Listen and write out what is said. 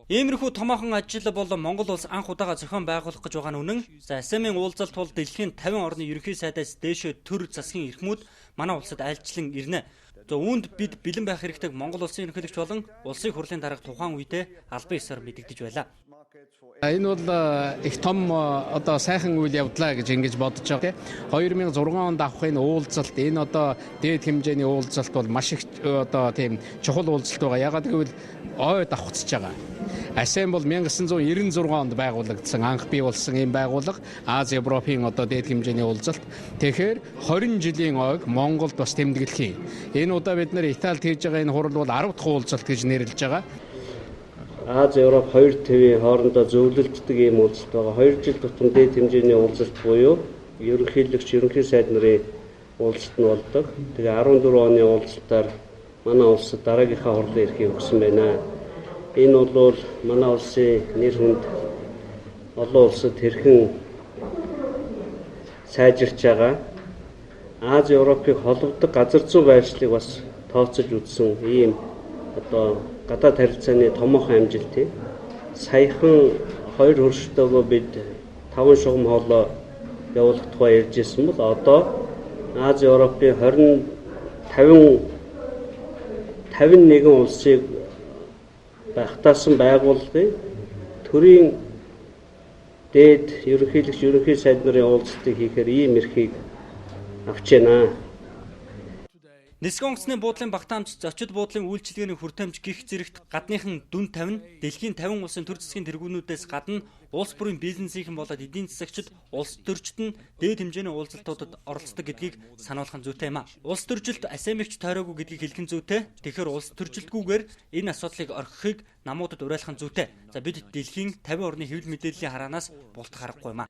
Иймэрхүү томоохон ажил бол Монгол улс анх удаага зохион байгуулах гэж байгаа нь үнэн. За СМ-ийн уулзалт бол дэлхийн 50 орны ерөнхий сайдаас дээшээ төр засгийн эрхмүүд манай улсад айлчлан ирнэ. За үүнд бид бэлэн байх хэрэгтэй Монгол улсын ерөнхийлөгч болон улсын хурлын дарга тухайн үедээ албан ёсоор мэдэгдэж байлаа. Энэ бол их том одоо сайхан үйл явдлаа гэж ингэж бодож байгаа. 2006 онд авах энэ уулзалт, энэ одоо дээд хэмжээний уулзалт бол маш их одоо тийм чухал уулзалт байгаа. Ягаад гэвэл ой давхцаж байгаа. АСЕАН бол 1996 онд байгуулагдсан анх бий болсон ийм байгууллага, Аз Европын одоо дээд хэмжээний уулзалт. Тэгэхээр 20 жилийн ойг Монголд бас тэмдэглэх юм. Энэ удаа бид нэр Италид хийж байгаа энэ хурал бол 10 дахь уулзалт гэж нэрлэж байгаа. Аз Европ хоёр төвийн хоорондоо зөвлөлддөг ийм уулзалт байгаа. 2 жил тутам дээд хэмжээний уулзалт буюу ерөнхийлөгч, ерөнхий сайд нарын уулзалт нь болдог. Тэгээ 14 оны уулзалтаар манай улсад дараагийнхаа хурлын эрхийг өгсөн байна. Энэ бол манай улсын нэр хүнд олон улсад хэрхэн сайжирч байгаа. Аз Европыг холбодог газар зүйн байршлыг бас тооцож үзсэн ийм одоо гадаад харилцааны томоохон амжилт. Саяхан 2 хөршөлтөөгөө бид 5 шугам хоолой явуулах тухай ярьж ирсэн бол одоо Аз Европын 51 улсыг багтаасан байгууллагын төрийн дээд ерөнхийлөгч, ерөнхий сайд нарын уулзалтыг хийхээр ийм эрхийг авч байна. Нисгэн онгоцны буудлын багтаамж, зочид буудлын үйлчилгээний хүртээмж гих зэрэгт гадныхан дүн 50 нь дэлхийн 50 улсын төр засгийн тэргүүнүүдээс гадна улс бүрийн бизнесийнхэн болоод эдийн засагчид, улс төрчид нь дээд хэмжээний уулзалтуудад оролцдог гэдгийг сануулах зүйтэй юм а. Улс төржилт АСЕАН-ыг тойроогүй гэдгийг хэлэх зүйтэй. Тэгэхээр улс төржилтгүйгээр энэ асуудлыг орхихыг намуудад уриалах зүйтэй. За бид дэлхийн 50 орны хэвлэл мэдээллийн хараанаас бултах аргагүй юм а.